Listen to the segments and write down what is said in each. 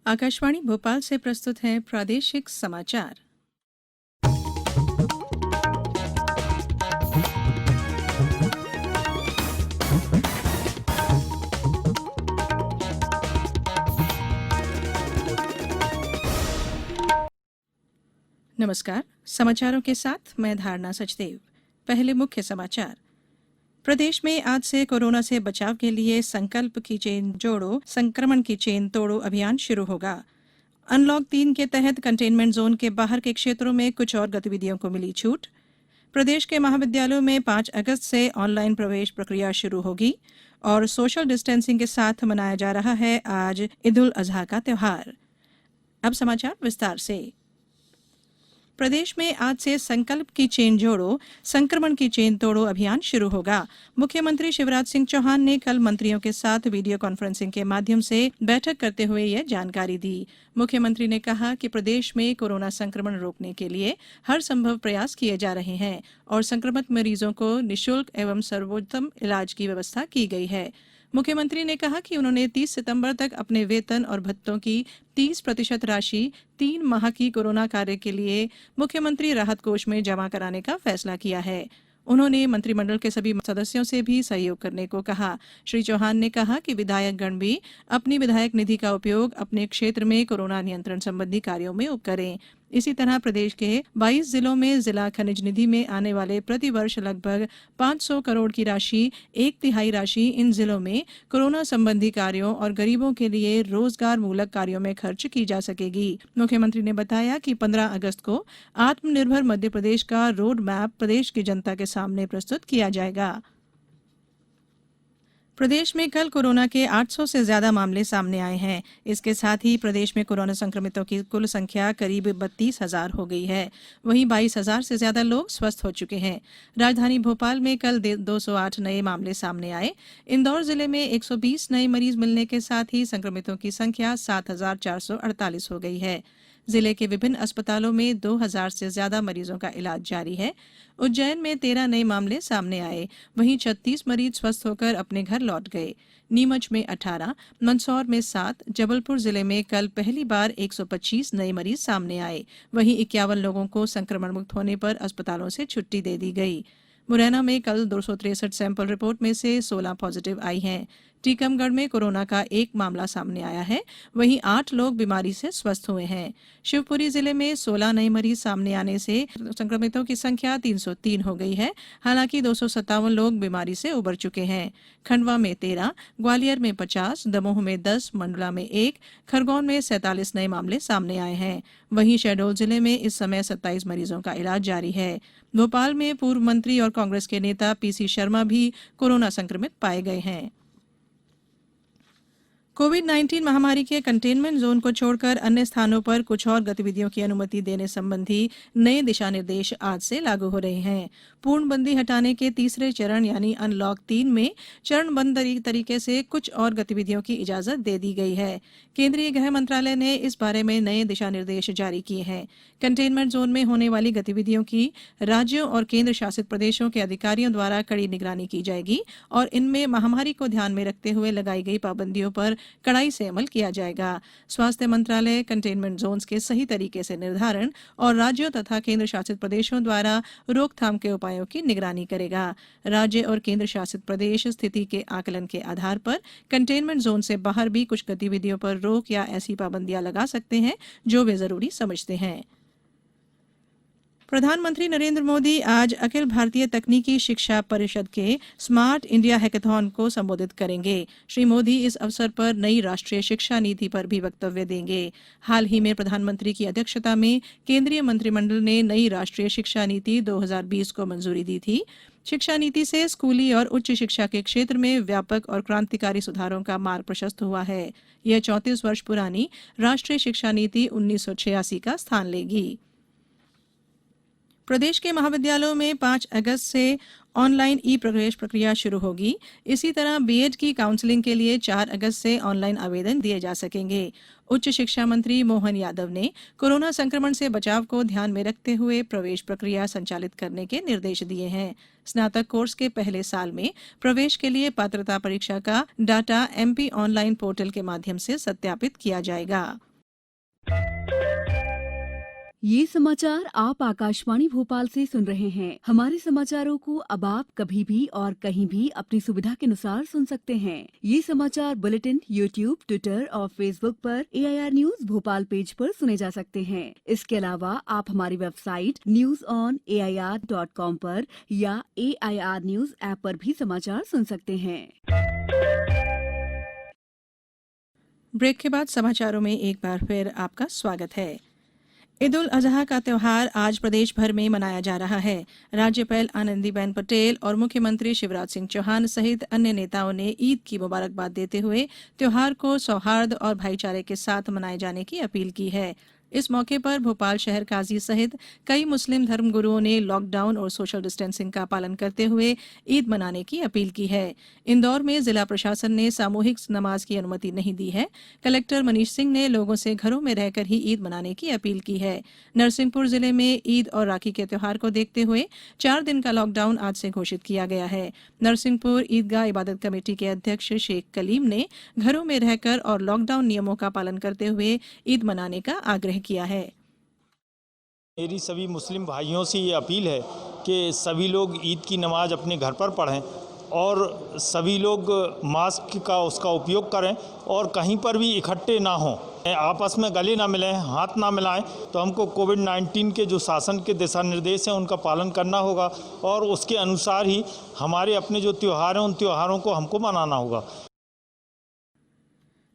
आकाशवाणी भोपाल से प्रस्तुत है प्रादेशिक समाचार। नमस्कार, समाचारों के साथ मैं धारणा सचदेव। पहले मुख्य समाचार। प्रदेश में आज से कोरोना से बचाव के लिए संकल्प की चेन जोड़ो, संक्रमण की चेन तोड़ो अभियान शुरू होगा। अनलॉक 3 के तहत कंटेनमेंट जोन के बाहर के क्षेत्रों में कुछ और गतिविधियों को मिली छूट। प्रदेश के महाविद्यालयों में 5 अगस्त से ऑनलाइन प्रवेश प्रक्रिया शुरू होगी और सोशल डिस्टेंसिंग के साथ मनाया जा रहा है आज ईद उल अजहा का त्योहार। अब समाचार विस्तार से। प्रदेश में आज से संकल्प की चेन जोड़ो, संक्रमण की चेन तोड़ो अभियान शुरू होगा। मुख्यमंत्री शिवराज सिंह चौहान ने कल मंत्रियों के साथ वीडियो कॉन्फ्रेंसिंग के माध्यम से बैठक करते हुए यह जानकारी दी। मुख्यमंत्री ने कहा कि प्रदेश में कोरोना संक्रमण रोकने के लिए हर संभव प्रयास किए जा रहे हैं और संक्रमित मरीजों को निःशुल्क एवं सर्वोत्तम इलाज की व्यवस्था की गई है। मुख्यमंत्री ने कहा कि उन्होंने 30 सितंबर तक अपने वेतन और भत्तों की 30% राशि 3 माह की कोरोना कार्य के लिए मुख्यमंत्री राहत कोष में जमा कराने का फैसला किया है। उन्होंने मंत्रिमंडल के सभी सदस्यों से भी सहयोग करने को कहा। श्री चौहान ने कहा कि विधायक गण भी अपनी विधायक निधि का उपयोग अपने क्षेत्र में कोरोना नियंत्रण संबंधी कार्यों में करें। इसी तरह प्रदेश के 22 जिलों में जिला खनिज निधि में आने वाले प्रतिवर्ष लगभग 500 करोड़ की राशि 1/3 राशि इन जिलों में कोरोना संबंधी कार्यों और गरीबों के लिए रोजगार मूलक कार्यों में खर्च की जा सकेगी। मुख्यमंत्री ने बताया कि 15 अगस्त को आत्मनिर्भर मध्य प्रदेश का रोड मैप प्रदेश की जनता के सामने प्रस्तुत किया जाएगा। प्रदेश में कल कोरोना के 800 से ज्यादा मामले सामने आए हैं। इसके साथ ही प्रदेश में कोरोना संक्रमितों की कुल संख्या करीब 32,000 हो गई है। वहीं 22,000 से ज्यादा लोग स्वस्थ हो चुके हैं। राजधानी भोपाल में कल 208 नए मामले सामने आए। इंदौर जिले में 120 नए मरीज मिलने के साथ ही संक्रमितों की संख्या 7,448 हो गई है। जिले के विभिन्न अस्पतालों में 2,000 से ज्यादा मरीजों का इलाज जारी है। उज्जैन में 13 नए मामले सामने आए। वहीं 36 मरीज स्वस्थ होकर अपने घर लौट गए। नीमच में 18, मंदसौर में 7, जबलपुर जिले में कल पहली बार 125 नए मरीज सामने आए। वहीं 51 लोगों को संक्रमण मुक्त होने पर अस्पतालों से छुट्टी दे दी गई। मुरैना में कल 263 सैंपल रिपोर्ट में से 16 पॉजिटिव आई हैं। टीकमगढ़ में कोरोना का एक मामला सामने आया है। वहीं 8 लोग बीमारी से स्वस्थ हुए हैं। शिवपुरी जिले में 16 नए मरीज सामने आने से संक्रमितों की संख्या 303 हो गई है। हालांकि 257 लोग बीमारी से उबर चुके हैं। खंडवा में 13, ग्वालियर में 50, दमोह में 10, मंडला में 1, खरगोन में 47 नए मामले सामने आए हैं। वहीं शहडोल जिले में इस समय 27 मरीजों का इलाज जारी है। भोपाल में पूर्व मंत्री और कांग्रेस के नेता पीसी शर्मा भी कोरोना संक्रमित पाए गए हैं। कोविड-19 महामारी के कंटेनमेंट जोन को छोड़कर अन्य स्थानों पर कुछ और गतिविधियों की अनुमति देने संबंधी नए दिशा निर्देश आज से लागू हो रहे हैं। पूर्णबंदी हटाने के तीसरे चरण यानी अनलॉक 3 में चरणबद्ध तरीके से कुछ और गतिविधियों की इजाजत दे दी गई है। केंद्रीय गृह मंत्रालय ने इस बारे में नए दिशा निर्देश जारी किए हैं। कंटेनमेंट जोन में होने वाली गतिविधियों की राज्यों और केंद्र शासित प्रदेशों के अधिकारियों द्वारा कड़ी निगरानी की जाएगी और इनमें महामारी को ध्यान में रखते हुए लगाई गई पाबंदियों पर कड़ाई से अमल किया जाएगा। स्वास्थ्य मंत्रालय कंटेनमेंट जोन्स के सही तरीके से निर्धारण और राज्यों तथा केंद्र शासित प्रदेशों द्वारा रोकथाम के उपायों की निगरानी करेगा। राज्य और केंद्र शासित प्रदेश स्थिति के आकलन के आधार पर कंटेनमेंट जोन से बाहर भी कुछ गतिविधियों पर रोक या ऐसी पाबंदियां लगा सकते हैं जो वे जरूरी समझते हैं। प्रधानमंत्री नरेंद्र मोदी आज अखिल भारतीय तकनीकी शिक्षा परिषद के स्मार्ट इंडिया हैकाथॉन को संबोधित करेंगे। श्री मोदी इस अवसर पर नई राष्ट्रीय शिक्षा नीति पर भी वक्तव्य देंगे। हाल ही में प्रधानमंत्री की अध्यक्षता में केंद्रीय मंत्रिमंडल ने नई राष्ट्रीय शिक्षा नीति 2020 को मंजूरी दी थी। शिक्षा नीति से स्कूली और उच्च शिक्षा के क्षेत्र में व्यापक और क्रांतिकारी सुधारों का मार्ग प्रशस्त हुआ है। यह 34 वर्ष पुरानी राष्ट्रीय शिक्षा नीति 1986 का स्थान लेगी। प्रदेश के महाविद्यालयों में 5 अगस्त से ऑनलाइन ई प्रवेश प्रक्रिया शुरू होगी। इसी तरह बीएड की काउंसलिंग के लिए 4 अगस्त से ऑनलाइन आवेदन दिए जा सकेंगे। उच्च शिक्षा मंत्री मोहन यादव ने कोरोना संक्रमण से बचाव को ध्यान में रखते हुए प्रवेश प्रक्रिया संचालित करने के निर्देश दिए हैं। स्नातक कोर्स के पहले साल में प्रवेश के लिए पात्रता परीक्षा का डाटा एमपी ऑनलाइन पोर्टल के माध्यम से सत्यापित किया जाएगा। ये समाचार आप आकाशवाणी भोपाल से सुन रहे हैं। हमारे समाचारों को अब आप कभी भी और कहीं भी अपनी सुविधा के अनुसार सुन सकते हैं। ये समाचार बुलेटिन यूट्यूब, ट्विटर और फेसबुक पर AIR न्यूज भोपाल पेज पर सुने जा सकते हैं। इसके अलावा आप हमारी वेबसाइट news.air.com पर या AIR न्यूज ऐप पर भी समाचार सुन सकते हैं। ब्रेक के बाद समाचारों में एक बार फिर आपका स्वागत है। ईद उल अजहा का त्यौहार आज प्रदेश भर में मनाया जा रहा है। राज्यपाल आनंदीबेन पटेल और मुख्यमंत्री शिवराज सिंह चौहान सहित अन्य नेताओं ने ईद की मुबारकबाद देते हुए त्यौहार को सौहार्द और भाईचारे के साथ मनाए जाने की अपील की है। इस मौके पर भोपाल शहर काजी सहित कई मुस्लिम धर्मगुरुओं ने लॉकडाउन और सोशल डिस्टेंसिंग का पालन करते हुए ईद मनाने की अपील की है। इंदौर में जिला प्रशासन ने सामूहिक नमाज की अनुमति नहीं दी है। कलेक्टर मनीष सिंह ने लोगों से घरों में रहकर ही ईद मनाने की अपील की है। नरसिंहपुर जिले में ईद और राखी के त्यौहार को देखते हुए 4 दिन का लॉकडाउन आज से घोषित किया गया है। नरसिंहपुर ईदगाह इबादत कमेटी के अध्यक्ष शेख कलीम ने घरों में रहकर और लॉकडाउन नियमों का पालन करते हुए ईद मनाने का आग्रह किया है। मेरी सभी मुस्लिम भाइयों से ये अपील है कि सभी लोग ईद की नमाज अपने घर पर पढ़ें और सभी लोग मास्क का उसका उपयोग करें और कहीं पर भी इकट्ठे ना हों, आपस में गले ना मिलें, हाथ ना मिलाएं। तो हमको कोविड-19 के जो शासन के दिशा निर्देश हैं उनका पालन करना होगा और उसके अनुसार ही हमारे अपने जो त्यौहार हैं उन त्यौहारों को हमको मनाना होगा।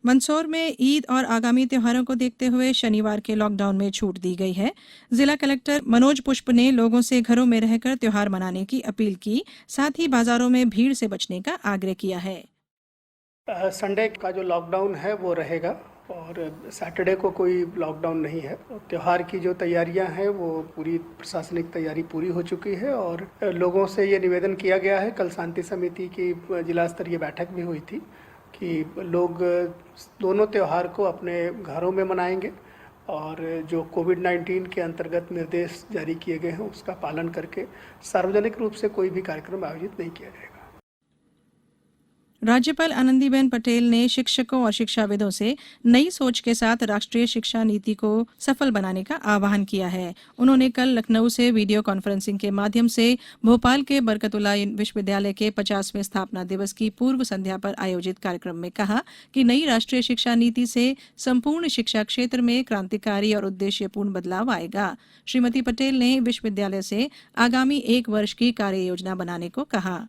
मंदसौर में ईद और आगामी त्योहारों को देखते हुए शनिवार के लॉकडाउन में छूट दी गई है। जिला कलेक्टर मनोज पुष्प ने लोगों से घरों में रहकर त्योहार मनाने की अपील की, साथ ही बाजारों में भीड़ से बचने का आग्रह किया है। संडे का जो लॉकडाउन है वो रहेगा और सैटरडे को कोई लॉकडाउन नहीं है। त्यौहार की जो तैयारियां हैं वो पूरी प्रशासनिक तैयारी पूरी हो चुकी है और लोगों से ये निवेदन किया गया है। कल शांति समिति की जिला स्तरीय बैठक भी हुई थी कि लोग दोनों त्यौहार को अपने घरों में मनाएंगे और जो कोविड-19 के अंतर्गत निर्देश जारी किए गए हैं उसका पालन करके सार्वजनिक रूप से कोई भी कार्यक्रम आयोजित नहीं किया जाएगा। राज्यपाल आनंदीबेन पटेल ने शिक्षकों और शिक्षाविदों से नई सोच के साथ राष्ट्रीय शिक्षा नीति को सफल बनाने का आह्वान किया है। उन्होंने कल लखनऊ से वीडियो कॉन्फ्रेंसिंग के माध्यम से भोपाल के बरकतुल्ला विश्वविद्यालय के 50वें स्थापना दिवस की पूर्व संध्या पर आयोजित कार्यक्रम में कहा कि नई राष्ट्रीय शिक्षा नीति से संपूर्ण शिक्षा क्षेत्र में क्रांतिकारी और उद्देश्यपूर्ण बदलाव आएगा। श्रीमती पटेल ने विश्वविद्यालय से आगामी 1 वर्ष की कार्य योजना बनाने को कहा।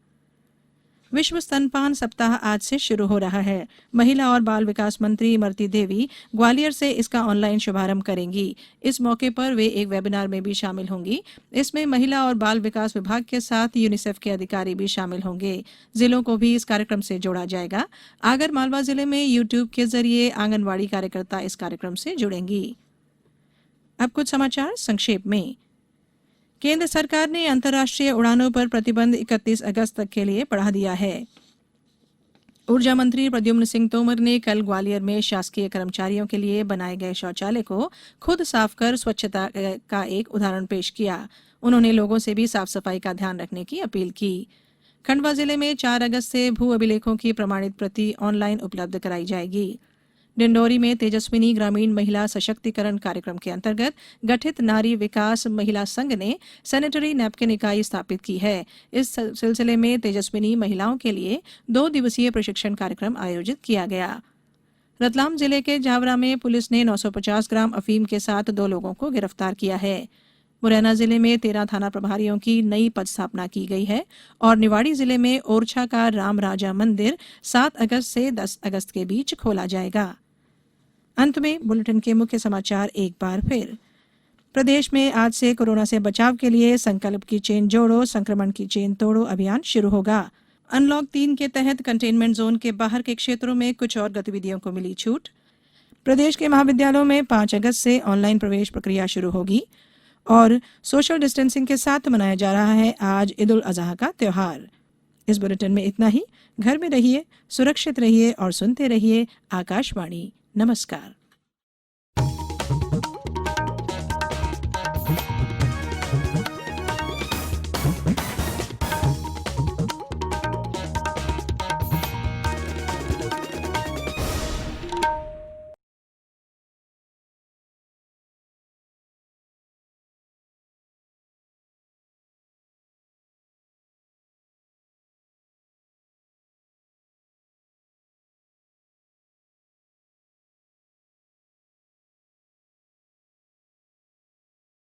विश्व स्तनपान सप्ताह आज से शुरू हो रहा है। महिला और बाल विकास मंत्री इमरती देवी ग्वालियर से इसका ऑनलाइन शुभारंभ करेंगी। इस मौके पर वे एक वेबिनार में भी शामिल होंगी। इसमें महिला और बाल विकास विभाग के साथ यूनिसेफ के अधिकारी भी शामिल होंगे। जिलों को भी इस कार्यक्रम से जोड़ा जाएगा। आगर मालवा जिले में यूट्यूब के जरिए आंगनवाड़ी कार्यकर्ता इस कार्यक्रम से जुड़ेंगी। अब कुछ समाचार संक्षेप में। केंद्र सरकार ने अंतर्राष्ट्रीय उड़ानों पर प्रतिबंध 31 अगस्त तक के लिए बढ़ा दिया है। ऊर्जा मंत्री प्रद्युम्न सिंह तोमर ने कल ग्वालियर में शासकीय कर्मचारियों के लिए बनाए गए शौचालय को खुद साफ कर स्वच्छता का एक उदाहरण पेश किया। उन्होंने लोगों से भी साफ सफाई का ध्यान रखने की अपील की। खंडवा जिले में 4 अगस्त से भू अभिलेखों की प्रमाणित प्रति ऑनलाइन उपलब्ध कराई जाएगी। डिंडोरी में तेजस्विनी ग्रामीण महिला सशक्तिकरण कार्यक्रम के अंतर्गत गठित नारी विकास महिला संघ ने सैनिटरी नैपकिन इकाई स्थापित की है। इस सिलसिले में तेजस्विनी महिलाओं के लिए 2 दिवसीय प्रशिक्षण कार्यक्रम आयोजित किया गया। रतलाम जिले के जावरा में पुलिस ने 950 ग्राम अफीम के साथ 2 लोगों को गिरफ्तार किया है। मुरैना जिले में 13 थाना प्रभारियों की नई पदस्थापना की गई है और निवाड़ी जिले में ओरछा का राम राजा मंदिर 7 अगस्त से 10 अगस्त के बीच खोला जाएगा। अंत में बुलेटिन के मुख्य समाचार एक बार फिर। प्रदेश में आज से कोरोना से बचाव के लिए संकल्प की चेन जोड़ो, संक्रमण की चेन तोड़ो अभियान शुरू होगा। अनलॉक 3 के तहत कंटेनमेंट जोन के बाहर के क्षेत्रों में कुछ और गतिविधियों को मिली छूट। प्रदेश के महाविद्यालयों में 5 अगस्त से ऑनलाइन प्रवेश प्रक्रिया शुरू होगी और सोशल डिस्टेंसिंग के साथ मनाया जा रहा है आज ईद उल अजहा का त्यौहार। इस बुलेटिन में इतना ही। घर में रहिए, सुरक्षित रहिए और सुनते रहिए आकाशवाणी। नमस्कार।